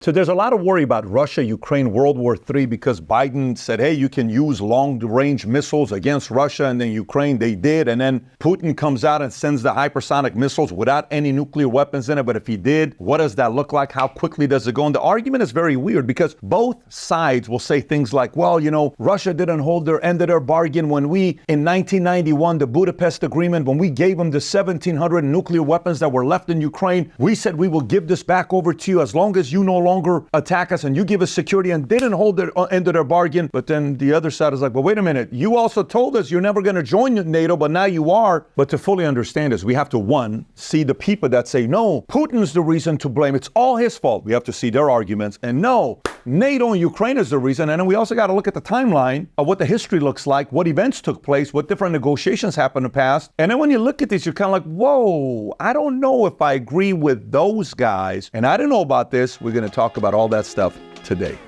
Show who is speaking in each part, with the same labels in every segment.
Speaker 1: So there's a lot of worry about Russia, Ukraine, World War III, because Biden said, hey, you can use long-range missiles against Russia, and then Ukraine, they did. And then Putin comes out and sends the hypersonic missiles without any nuclear weapons in it. But if he did, what does that look like? How quickly does it go? And the argument is very weird because both sides will say things like, well, you know, Russia didn't hold their end of their bargain when we, in 1991, the Budapest Agreement, when we gave them the 1,700 nuclear weapons that were left in Ukraine, we said we will give this back over to you as long as you no longer attack us and you give us security, and they didn't hold their end of their bargain. But then the other side is like, well, wait a minute, you also told us you're never going to join NATO, but now you are. But to fully understand this, we have to, one, see the people that say, no, Putin's the reason to blame. It's all his fault. We have to see their arguments. And no, NATO and Ukraine is the reason. And then we also got to look at the timeline of what the history looks like, what events took place, what different negotiations happened in the past. And then when you look at this, you're kind of like, whoa, I don't know if I agree with those guys. And I don't know about this. We're going to talk about all that stuff today.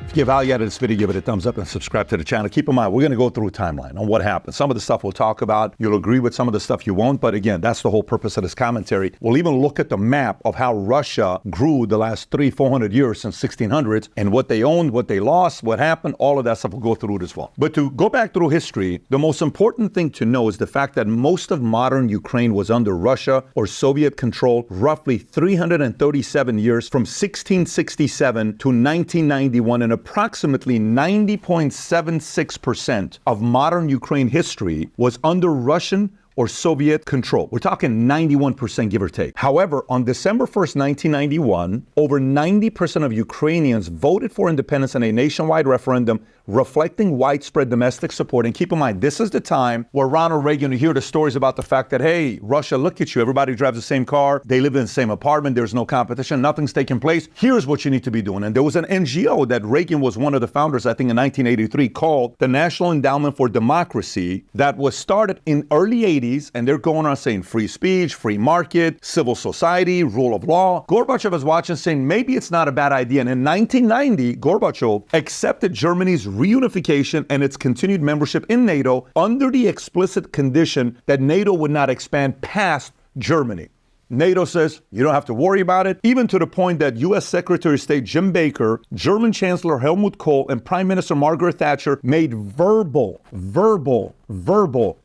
Speaker 1: If you get value out of this video, give it a thumbs up and subscribe to the channel. Keep in mind, we're going to go through a timeline on what happened. Some of the stuff we'll talk about, you'll agree with, some of the stuff you won't. But again, that's the whole purpose of this commentary. We'll even look at the map of how Russia grew the last 300-400 years since 1600s and what they owned, what they lost, what happened. All of that stuff we'll go through it as well. But to go back through history, the most important thing to know is the fact that most of modern Ukraine was under Russia or Soviet control roughly 337 years from 1667 to 1991, and approximately 90.76% of modern Ukraine history was under Russian or Soviet control. We're talking 91%, give or take. However, on December 1st, 1991, over 90% of Ukrainians voted for independence in a nationwide referendum reflecting widespread domestic support. And keep in mind, this is the time where Ronald Reagan, you hear the stories about the fact that, hey, Russia, look at you. Everybody drives the same car. They live in the same apartment. There's no competition. Nothing's taking place. Here's what you need to be doing. And there was an NGO that Reagan was one of the founders, I think in 1983, called the National Endowment for Democracy, that was started in early 80s. And they're going on saying free speech, free market, civil society, rule of law. Gorbachev was watching saying maybe it's not a bad idea. And in 1990, Gorbachev accepted Germany's reunification and its continued membership in NATO under the explicit condition that NATO would not expand past Germany. NATO says you don't have to worry about it, even to the point that U.S. Secretary of State Jim Baker, German Chancellor Helmut Kohl, and Prime Minister Margaret Thatcher made verbal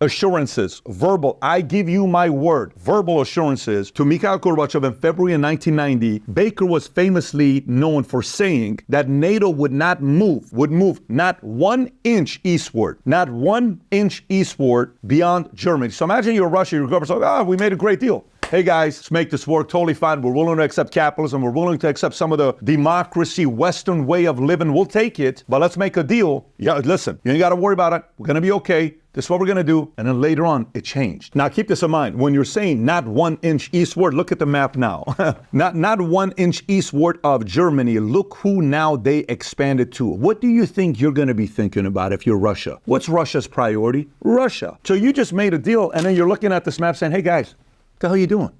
Speaker 1: assurances, I give you my word, verbal assurances to Mikhail Gorbachev in February of 1990. Baker was famously known for saying that NATO would move not 1 inch eastward, beyond Germany. So imagine you're Russia, you're Gorbachev, we made a great deal. Hey guys, let's make this work, totally fine. We're willing to accept capitalism. We're willing to accept some of the democracy, Western way of living. We'll take it, but let's make a deal. Yeah, listen, you ain't got to worry about it. We're going to be okay. This is what we're going to do. And then later on, it changed. Now, keep this in mind. When you're saying not 1 inch eastward, look at the map now. not 1 inch eastward of Germany. Look who now they expanded to. What do you think you're going to be thinking about if you're Russia? What's Russia's priority? Russia. So you just made a deal, and then you're looking at this map saying, hey guys, what the hell are you doing?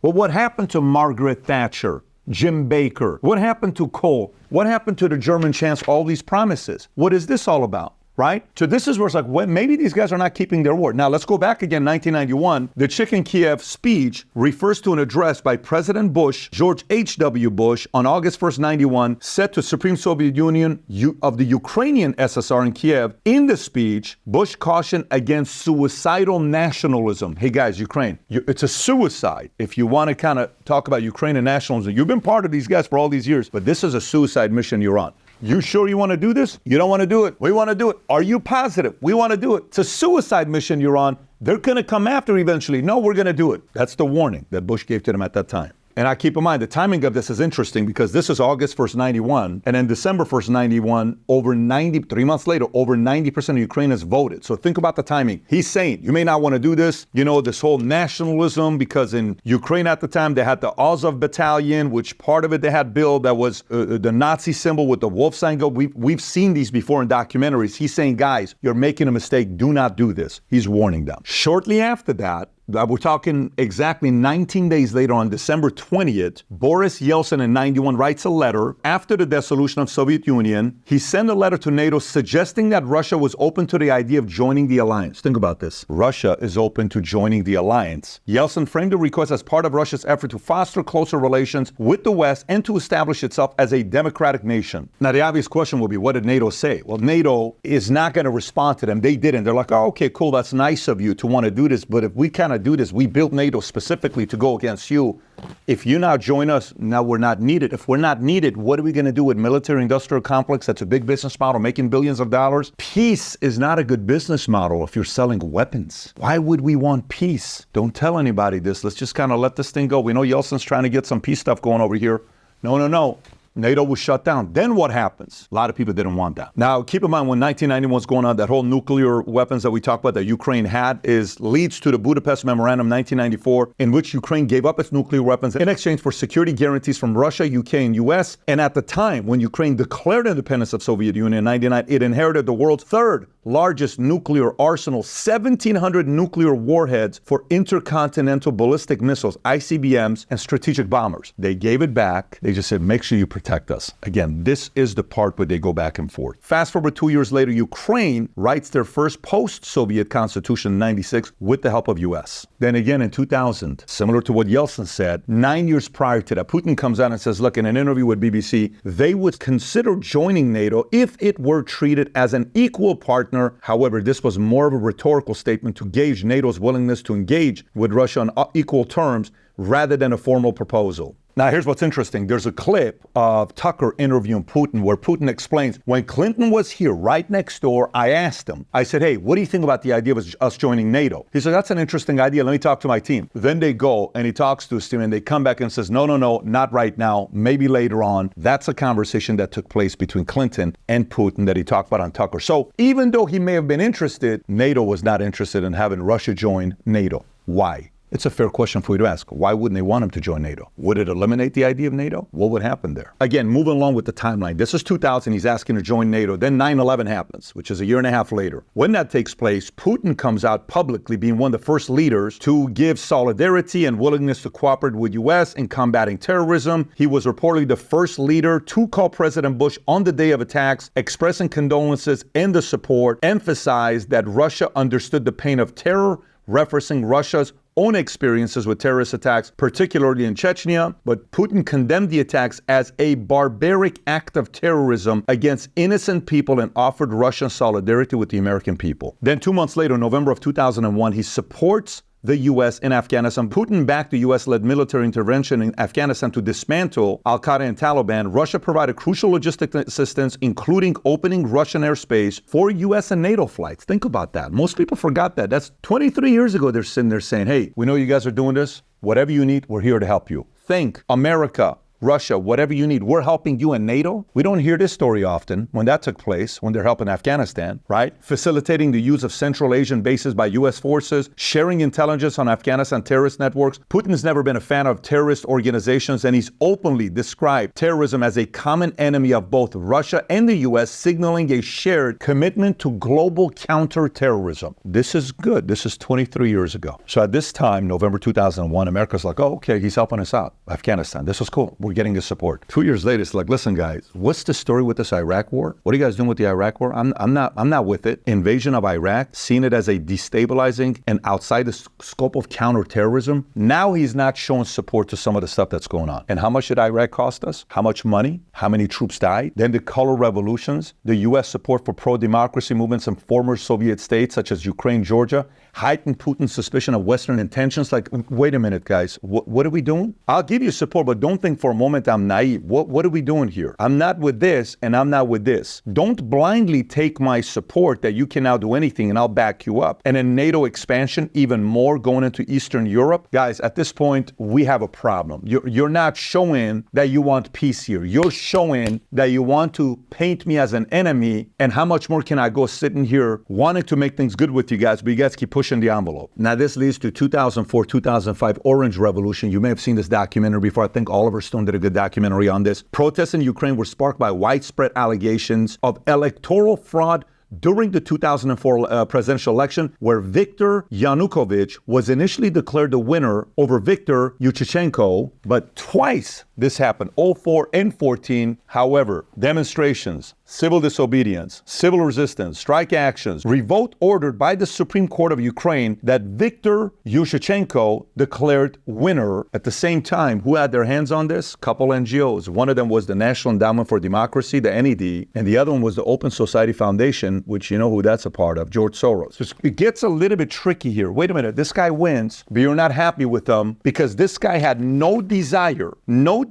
Speaker 1: Well, what happened to Margaret Thatcher, Jim Baker? What happened to Kohl? What happened to the German chancellor? All these promises. What is this all about? Right? So this is where it's like, well, maybe these guys are not keeping their word. Now, let's go back again, 1991. The Chicken Kiev speech refers to an address by President Bush, George H.W. Bush, on August 1st, 91, set to Supreme Soviet Union of the Ukrainian SSR in Kiev. In the speech, Bush cautioned against suicidal nationalism. Hey, guys, Ukraine, it's a suicide. If you want to kind of talk about Ukrainian nationalism, you've been part of these guys for all these years, but this is a suicide mission you're on. You sure you want to do this? You don't want to do it. We want to do it. Are you positive? We want to do it. It's a suicide mission you're on. They're going to come after eventually. No, we're going to do it. That's the warning that Bush gave to them at that time. And I keep in mind, the timing of this is interesting because this is August 1st, 91. And then December 1st, 91, 3 months later, over 90% of Ukrainians voted. So think about the timing. He's saying, you may not want to do this, this whole nationalism, because in Ukraine at the time, they had the Azov battalion, which part of it they had built that was the Nazi symbol with the wolf sign. We've seen these before in documentaries. He's saying, guys, you're making a mistake. Do not do this. He's warning them. Shortly after that, We're talking exactly 19 days later, on December 20th, Boris Yeltsin in 91 writes a letter after the dissolution of Soviet Union. He sent a letter to NATO suggesting that Russia was open to the idea of joining the alliance. Think about this. Russia is open to joining the alliance. Yeltsin framed the request as part of Russia's effort to foster closer relations with the West and to establish itself as a democratic nation. Now, the obvious question will be, what did NATO say? Well, NATO is not going to respond to them. They didn't. They're like, oh, okay, cool. That's nice of you to want to do this. But if we cannot do this, we built NATO specifically to go against you. If you now join us, now we're not needed. If we're not needed, what are we going to do with military-industrial complex? That's a big business model, making billions of dollars. Peace is not a good business model if you're selling weapons. Why would we want peace? Don't tell anybody this. Let's just kind of let this thing go. We know Yeltsin's trying to get some peace stuff going over here. No. NATO was shut down. Then what happens? A lot of people didn't want that. Now, keep in mind, when 1991 was going on, that whole nuclear weapons that we talked about that Ukraine had leads to the Budapest Memorandum 1994, in which Ukraine gave up its nuclear weapons in exchange for security guarantees from Russia, UK, and US. And at the time, when Ukraine declared independence of Soviet Union in 1999, it inherited the world's third largest nuclear arsenal, 1,700 nuclear warheads for intercontinental ballistic missiles, ICBMs, and strategic bombers. They gave it back. They just said, make sure you protect us. Again, this is the part where they go back and forth. Fast forward 2 years later, Ukraine writes their first post-Soviet constitution in 96 with the help of US. Then again in 2000, similar to what Yeltsin said, 9 years prior to that, Putin comes out and says, look, in an interview with BBC, they would consider joining NATO if it were treated as an equal partner. However, this was more of a rhetorical statement to gauge NATO's willingness to engage with Russia on equal terms rather than a formal proposal. Now, here's what's interesting. There's a clip of Tucker interviewing Putin where Putin explains, when Clinton was here right next door, I asked him, I said, hey, what do you think about the idea of us joining NATO? He said, that's an interesting idea. Let me talk to my team. Then they go and he talks to his team and they come back and says, no, not right now. Maybe later on. That's a conversation that took place between Clinton and Putin that he talked about on Tucker. So even though he may have been interested, NATO was not interested in having Russia join NATO. Why? It's a fair question for you to ask. Why wouldn't they want him to join NATO? Would it eliminate the idea of NATO? What would happen there? Again, moving along with the timeline. This is 2000. He's asking to join NATO. Then 9/11 happens, which is a year and a half later. When that takes place, Putin comes out publicly being one of the first leaders to give solidarity and willingness to cooperate with U.S. in combating terrorism. He was reportedly the first leader to call President Bush on the day of attacks, expressing condolences and the support, emphasized that Russia understood the pain of terror, referencing Russia's own experiences with terrorist attacks, particularly in Chechnya, but Putin condemned the attacks as a barbaric act of terrorism against innocent people and offered Russian solidarity with the American people. Then 2 months later, November of 2001, he supports the U.S. in Afghanistan. Putin backed the U.S.-led military intervention in Afghanistan to dismantle al-Qaeda and Taliban. Russia provided crucial logistic assistance, including opening Russian airspace for U.S. and NATO flights. Think about that. Most people forgot that. That's 23 years ago they're sitting there saying, hey, we know you guys are doing this. Whatever you need, we're here to help you. Think America, Russia, whatever you need, we're helping you in NATO. We don't hear this story often when that took place, when they're helping Afghanistan, right? Facilitating the use of Central Asian bases by U.S. forces, sharing intelligence on Afghanistan terrorist networks. Putin's never been a fan of terrorist organizations, and he's openly described terrorism as a common enemy of both Russia and the U.S., signaling a shared commitment to global counterterrorism. This is good. This is 23 years ago. So at this time, November 2001, America's like, oh, okay, he's helping us out. Afghanistan, this was cool. We're getting the support. 2 years later, it's like, listen, guys, what's the story with this Iraq war? What are you guys doing with the Iraq war? I'm not with it. Invasion of Iraq, seeing it as a destabilizing and outside the scope of counterterrorism. Now he's not showing support to some of the stuff that's going on. And how much did Iraq cost us? How much money? How many troops died? Then the color revolutions, the U.S. support for pro-democracy movements in former Soviet states such as Ukraine, Georgia, heightened Putin's suspicion of Western intentions. Like, wait a minute, guys, what are we doing? I'll give you support, but don't think for a moment I'm naive. What are we doing here? I'm not with this and I'm not with this. Don't blindly take my support that you can now do anything and I'll back you up. And in NATO expansion, even more going into Eastern Europe. Guys, at this point, we have a problem. You're not showing that you want peace here. You're showing that you want to paint me as an enemy. And how much more can I go sitting here wanting to make things good with you guys, but you guys keep pushing the envelope. Now, this leads to 2004, 2005 Orange Revolution. You may have seen this documentary before. I think Oliver Stone did a good documentary on this. Protests in Ukraine were sparked by widespread allegations of electoral fraud during the 2004 presidential election, where Viktor Yanukovych was initially declared the winner over Viktor Yushchenko, but twice this happened, 04 and 14. However, demonstrations, civil disobedience, civil resistance, strike actions, revolt ordered by the Supreme Court of Ukraine that Viktor Yushchenko declared winner. At the same time, who had their hands on this? Couple NGOs. One of them was the National Endowment for Democracy, the NED, and the other one was the Open Society Foundation, which you know who that's a part of, George Soros. So it gets a little bit tricky here. Wait a minute, this guy wins, but you're not happy with him because this guy had no desire. Viktor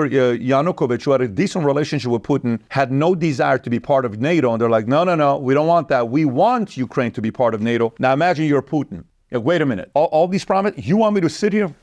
Speaker 1: Yanukovych, who had a decent relationship with Putin, had no desire to be part of NATO. And they're like, no, we don't want that. We want Ukraine to be part of NATO. Now imagine you're Putin. Wait a minute. All these promises, you want me to sit here?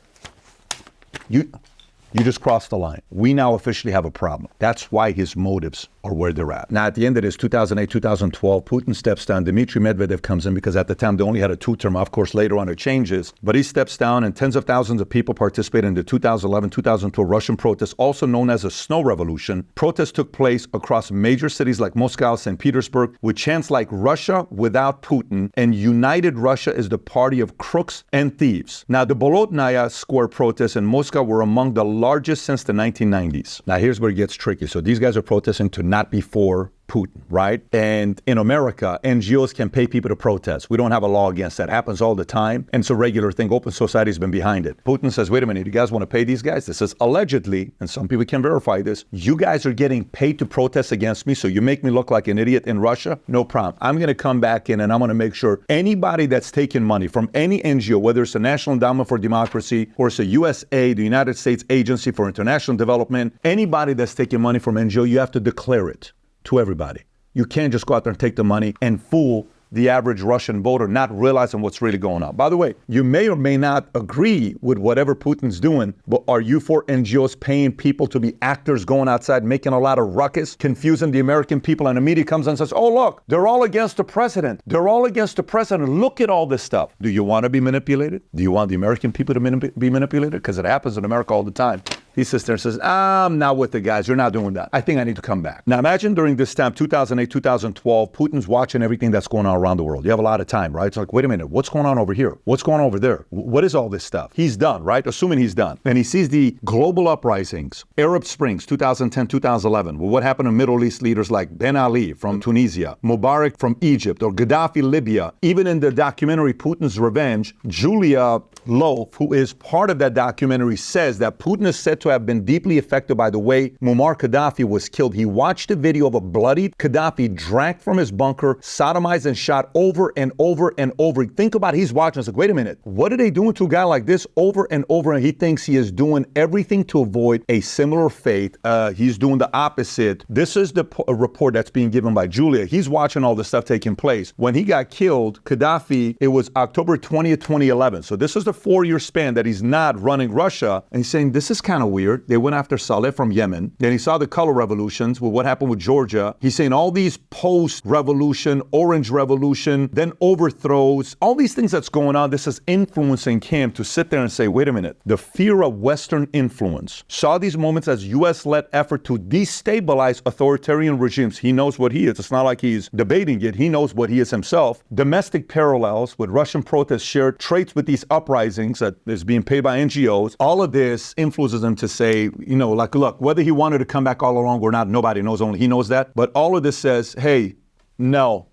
Speaker 1: You just crossed the line. We now officially have a problem. That's why his motives are where they're at. Now, at the end of this 2008, 2012, Putin steps down. Dmitry Medvedev comes in because at the time they only had a two-term. Of course, later on it changes. But he steps down and tens of thousands of people participate in the 2011, 2012 Russian protests, also known as a snow revolution. Protests took place across major cities like Moscow, St. Petersburg, with chants like Russia without Putin and United Russia is the party of crooks and thieves. Now, the Bolotnaya Square protests in Moscow were among the largest since the 1990s. Now, here's where it gets tricky. So these guys are protesting to not be for Putin, right? And in America, NGOs can pay people to protest. We don't have a law against that. It happens all the time. And it's a regular thing. Open Society's been behind it. Putin says, wait a minute, you guys want to pay these guys? This is allegedly, and some people can verify this, you guys are getting paid to protest against me, so you make me look like an idiot in Russia? No problem. I'm going to come back in and I'm going to make sure anybody that's taking money from any NGO, whether it's the National Endowment for Democracy or it's a USA, the United States Agency for International Development, anybody that's taking money from NGO, you have to declare it to everybody. You can't just go out there and take the money and fool the average Russian voter, not realizing what's really going on. By the way, you may or may not agree with whatever Putin's doing, but are you for NGOs paying people to be actors going outside, making a lot of ruckus, confusing the American people, and the media comes and says, oh, look, they're all against the president. They're all against the president. Look at all this stuff. Do you want to be manipulated? Do you want the American people to be manipulated? Because it happens in America all the time. He sits there and says, I'm not with the guys. You're not doing that. I think I need to come back. Now imagine during this time, 2008, 2012, Putin's watching everything that's going on around the world. You have a lot of time, right? It's like, wait a minute, what's going on over here? What's going on over there? What is all this stuff? He's done, right? Assuming he's done. And he sees the global uprisings, Arab Springs, 2010, 2011. Well, what happened to Middle East leaders like Ben Ali from Tunisia, Mubarak from Egypt, or Gaddafi, Libya? Even in the documentary Putin's Revenge, Julia Loaf, who is part of that documentary, says that Putin is said to have been deeply affected by the way Muammar Gaddafi was killed. He watched a video of a bloodied Gaddafi dragged from his bunker, sodomized and shot over and over and over. Think about it, he's watching. It's like, wait a minute, what are they doing to a guy like this over and over? And he thinks he is doing everything to avoid a similar fate. He's doing the opposite. This is the report that's being given by Julia. He's watching all this stuff taking place. When he got killed, Gaddafi, it was October 20th, 2011. So this is the 4-year span that he's not running Russia. And he's saying, this is kind of weird. They went after Saleh from Yemen. Then he saw the color revolutions with what happened with Georgia. He's saying all these post-revolution, Orange Revolution, then overthrows, all these things that's going on. This is influencing him to sit there and say, wait a minute, the fear of Western influence. Saw these moments as U.S.-led effort to destabilize authoritarian regimes. He knows what he is. It's not like he's debating it. He knows what he is himself. Domestic parallels with Russian protests shared traits with these uprisings that is being paid by NGOs. All of this influences him to say, you know, like, look, whether he wanted to come back all along or not, nobody knows, only he knows that. But all of this says, hey, no,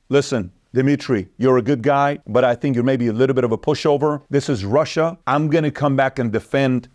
Speaker 1: listen, Dmitry, you're a good guy, but I think you're maybe a little bit of a pushover. This is Russia. I'm going to come back and defend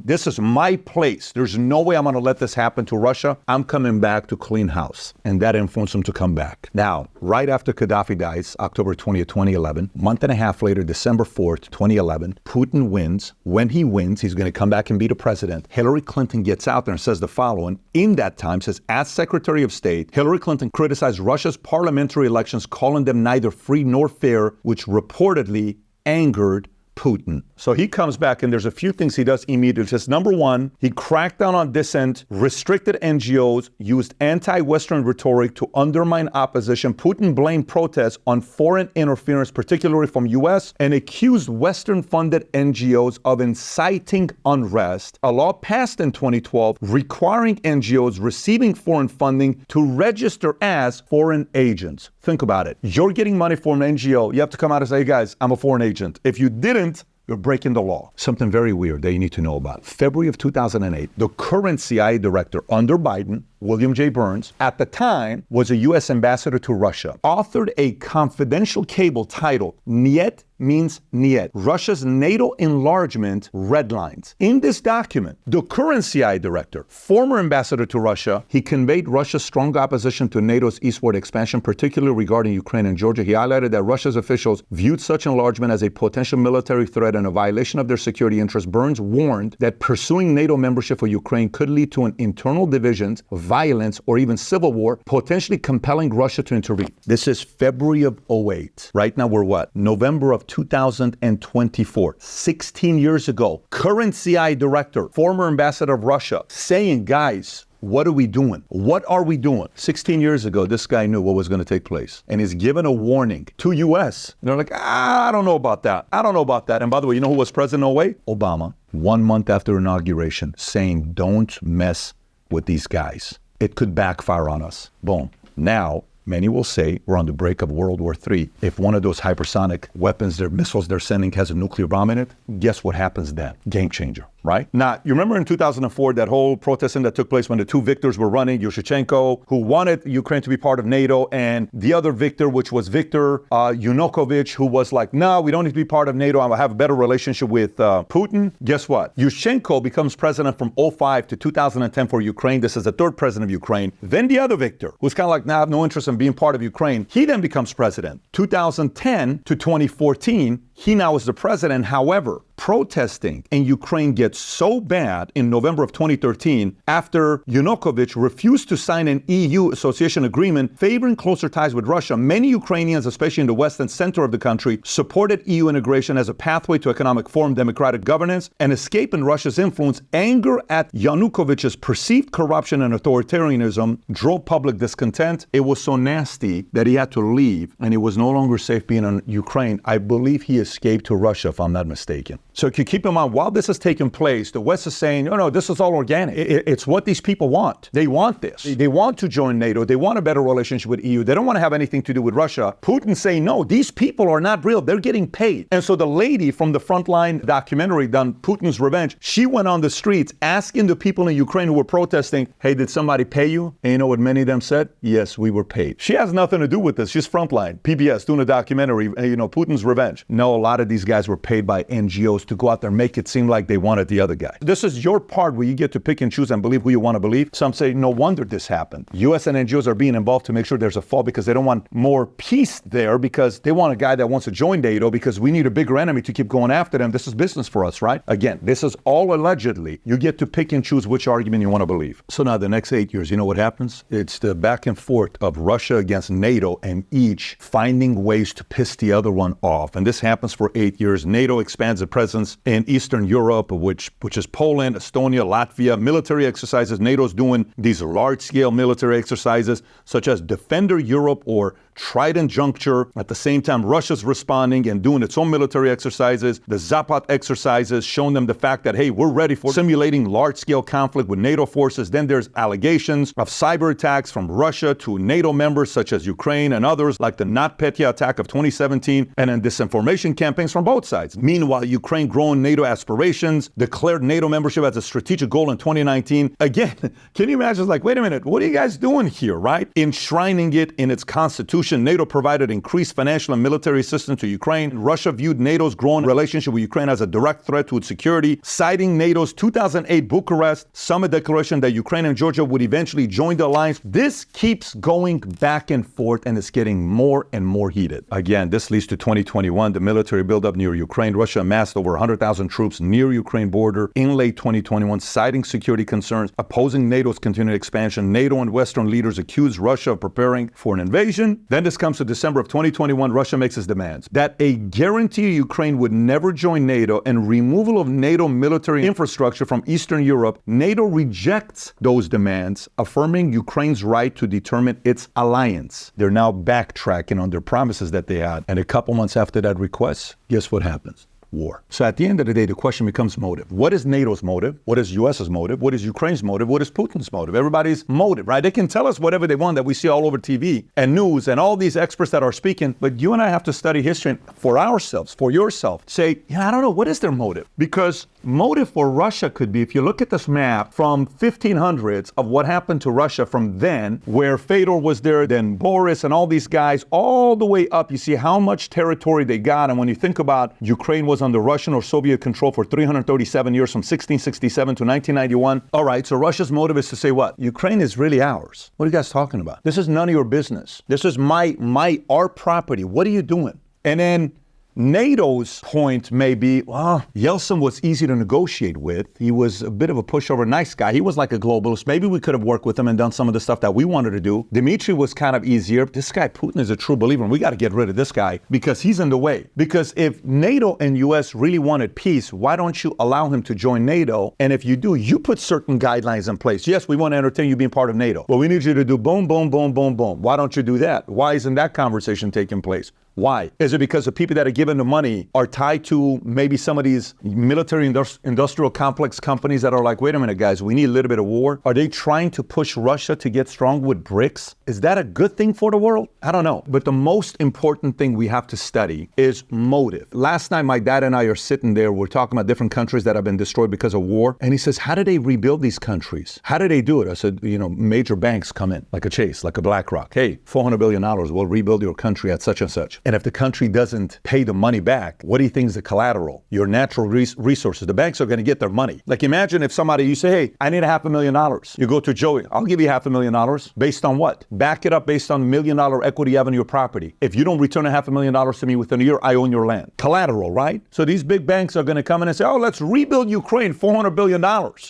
Speaker 1: this is my place. There's no way I'm going to let this happen to Russia. I'm coming back to clean house. And that influenced him to come back. Now, right after Gaddafi dies, October 20th, 2011, month and a half later, December 4th, 2011, Putin wins. When he wins, he's going to come back and be the president. Hillary Clinton gets out there and says the following. In that time, says, as Secretary of State, Hillary Clinton criticized Russia's parliamentary elections, calling them neither free nor fair, which reportedly angered Putin. So he comes back and there's a few things he does immediately. Just number one, he cracked down on dissent, restricted NGOs, used anti-Western rhetoric to undermine opposition. Putin blamed protests on foreign interference, particularly from US, and accused Western-funded NGOs of inciting unrest. A law passed in 2012 requiring NGOs receiving foreign funding to register as foreign agents. Think about it. You're getting money from an NGO. You have to come out and say, hey guys, I'm a foreign agent. If you didn't, you're breaking the law. Something very weird that you need to know about. February of 2008, the current CIA director under Biden, William J. Burns, at the time was a U.S. ambassador to Russia, authored a confidential cable titled Niet means Niet, Russia's NATO enlargement red lines. In this document, the current CIA director, former ambassador to Russia, he conveyed Russia's strong opposition to NATO's eastward expansion, particularly regarding Ukraine and Georgia. He highlighted that Russia's officials viewed such enlargement as a potential military threat and a violation of their security interests. Burns warned that pursuing NATO membership for Ukraine could lead to an internal divisions, violence, or even civil war, potentially compelling Russia to intervene. This is February of 2008. Right now we're what? November of 2024. 16 years ago, current CIA director, former ambassador of Russia, saying, guys, what are we doing? What are we doing? 16 years ago, this guy knew what was going to take place. And he's given a warning to U.S. And they're like, I don't know about that. I don't know about that. And by the way, you know who was president in 2008? Obama. 1 month after inauguration, saying, don't mess with these guys. It could backfire on us. Boom. Now, many will say we're on the brink of World War III. If one of those hypersonic weapons, their missiles they're sending has a nuclear bomb in it, guess what happens then? Game changer, right? Now, you remember in 2004, that whole protesting that took place when the two victors were running, Yushchenko, who wanted Ukraine to be part of NATO, and the other victor, which was Viktor Yanukovych, who was like, no, we don't need to be part of NATO. I have a better relationship with Putin. Guess what? Yushchenko becomes president from 2005 to 2010 for Ukraine. This is the third president of Ukraine. Then the other victor, who's kind of like, nah, I have no interest in being part of Ukraine. He then becomes president. 2010 to 2014, he now is the president. However, protesting in Ukraine gets so bad in November of 2013 after Yanukovych refused to sign an EU association agreement favoring closer ties with Russia. Many Ukrainians, especially in the west and center of the country, supported EU integration as a pathway to economic reform, democratic governance, and escape in Russia's influence. Anger at Yanukovych's perceived corruption and authoritarianism drove public discontent. It was so nasty that he had to leave, and it was no longer safe being in Ukraine. I believe he escaped to Russia, if I'm not mistaken. So if you keep in mind, while this is taking place, the West is saying, oh, no, this is all organic. It's what these people want. They want this. They want to join NATO. They want a better relationship with EU. They don't want to have anything to do with Russia. Putin saying, no, these people are not real. They're getting paid. And so the lady from the Frontline documentary done, Putin's Revenge, she went on the streets asking the people in Ukraine who were protesting, hey, did somebody pay you? And you know what many of them said? Yes, we were paid. She has nothing to do with this. She's Frontline, PBS, doing a documentary, Putin's Revenge. No, a lot of these guys were paid by NGOs to go out there and make it seem like they wanted the other guy. This is your part where you get to pick and choose and believe who you want to believe. Some say, no wonder this happened. US and NGOs are being involved to make sure there's a fall because they don't want more peace there, because they want a guy that wants to join NATO because we need a bigger enemy to keep going after them. This is business for us, right? Again, this is all allegedly. You get to pick and choose which argument you want to believe. So now the next 8 years, you know what happens? It's the back and forth of Russia against NATO and each finding ways to piss the other one off. And this happens for 8 years. NATO expands its presence in Eastern Europe, which is Poland, Estonia, Latvia. Military exercises. NATO's doing these large-scale military exercises, such as Defender Europe or Trident Juncture. At the same time, Russia's responding and doing its own military exercises. The Zapad exercises, showing them the fact that, hey, we're ready for simulating large-scale conflict with NATO forces. Then there's allegations of cyber attacks from Russia to NATO members such as Ukraine and others, like the NotPetya attack of 2017, and then disinformation campaigns from both sides. Meanwhile, Ukraine growing NATO aspirations, declared NATO membership as a strategic goal in 2019. Again, can you imagine? It's like, wait a minute, what are you guys doing here, right? Enshrining it in its constitution. NATO provided increased financial and military assistance to Ukraine. Russia viewed NATO's growing relationship with Ukraine as a direct threat to its security, citing NATO's 2008 Bucharest summit declaration that Ukraine and Georgia would eventually join the alliance. This keeps going back and forth, and it's getting more and more heated. Again, this leads to 2021, the military buildup near Ukraine. Russia amassed over 100,000 troops near Ukraine border in late 2021, citing security concerns, opposing NATO's continued expansion. NATO and Western leaders accused Russia of preparing for an invasion. Then this comes to December of 2021, Russia makes its demands that a guarantee Ukraine would never join NATO and removal of NATO military infrastructure from Eastern Europe. NATO rejects those demands, affirming Ukraine's right to determine its alliance. They're now backtracking on their promises that they had. And a couple months after that request, guess what happens? War. So at the end of the day, the question becomes motive. What is NATO's motive? What is US's motive? What is Ukraine's motive? What is Putin's motive? Everybody's motive, right? They can tell us whatever they want that we see all over TV and news and all these experts that are speaking, but you and I have to study history for ourselves, for yourself. Say, I don't know, what is their motive? Because motive for Russia could be, if you look at this map from 1500s of what happened to Russia from then, where Fedor was there, then Boris and all these guys, all the way up, you see how much territory they got. And when you think about Ukraine was under Russian or Soviet control for 337 years, from 1667 to 1991. All right, so Russia's motive is to say what? Ukraine is really ours. What are you guys talking about? This is none of your business. This is our property. What are you doing? And then NATO's point may be, well, Yeltsin was easy to negotiate with. He was a bit of a pushover, nice guy. He was like a globalist. Maybe we could have worked with him and done some of the stuff that we wanted to do. Dmitry was kind of easier. This guy, Putin, is a true believer, and we got to get rid of this guy because he's in the way. Because if NATO and US really wanted peace, why don't you allow him to join NATO? And if you do, you put certain guidelines in place. Yes, we want to entertain you being part of NATO, but we need you to do boom, boom, boom, boom, boom. Why don't you do that? Why isn't that conversation taking place? Why? Is it because the people that are given the money are tied to maybe some of these military industrial complex companies that are like, wait a minute, guys, we need a little bit of war? Are they trying to push Russia to get strong with BRICS? Is that a good thing for the world? I don't know. But the most important thing we have to study is motive. Last night, my dad and I are sitting there. We're talking about different countries that have been destroyed because of war. And he says, how do they rebuild these countries? How do they do it? I said, major banks come in, like a Chase, like a BlackRock. Hey, $400 billion, we'll rebuild your country at such and such. And if the country doesn't pay the money back, what do you think is the collateral? Your natural resources. The banks are going to get their money. Like imagine if you say, hey, I need $500,000. You go to Joey, I'll give you $500,000. Based on what? Back it up based on $1 million equity you have in your property. If you don't return $500,000 to me within a year, I own your land. Collateral, right? So these big banks are going to come in and say, oh, let's rebuild Ukraine, $400 billion.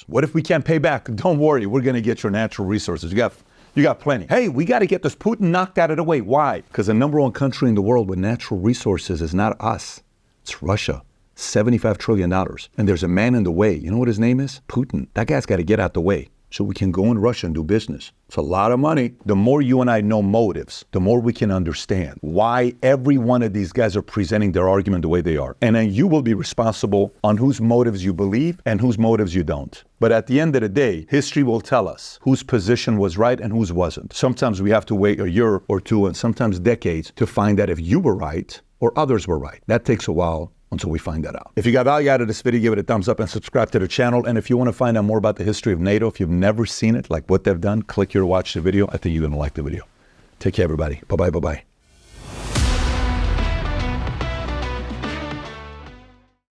Speaker 1: What if we can't pay back? Don't worry, we're going to get your natural resources. You got plenty. Hey, we got to get this Putin knocked out of the way. Why? Because the number one country in the world with natural resources is not us. It's Russia. $75 trillion. And there's a man in the way. You know what his name is? Putin. That guy's got to get out the way so we can go in Russia and do business. It's a lot of money. The more you and I know motives, the more we can understand why every one of these guys are presenting their argument the way they are. And then you will be responsible on whose motives you believe and whose motives you don't. But at the end of the day, history will tell us whose position was right and whose wasn't. Sometimes we have to wait a year or two and sometimes decades to find out if you were right or others were right. That takes a while until we find that out. If you got value out of this video, give it a thumbs up and subscribe to the channel. And if you want to find out more about the history of NATO, if you've never seen it, like what they've done, click here to watch the video. I think you're going to like the video. Take care, everybody. Bye-bye, bye-bye.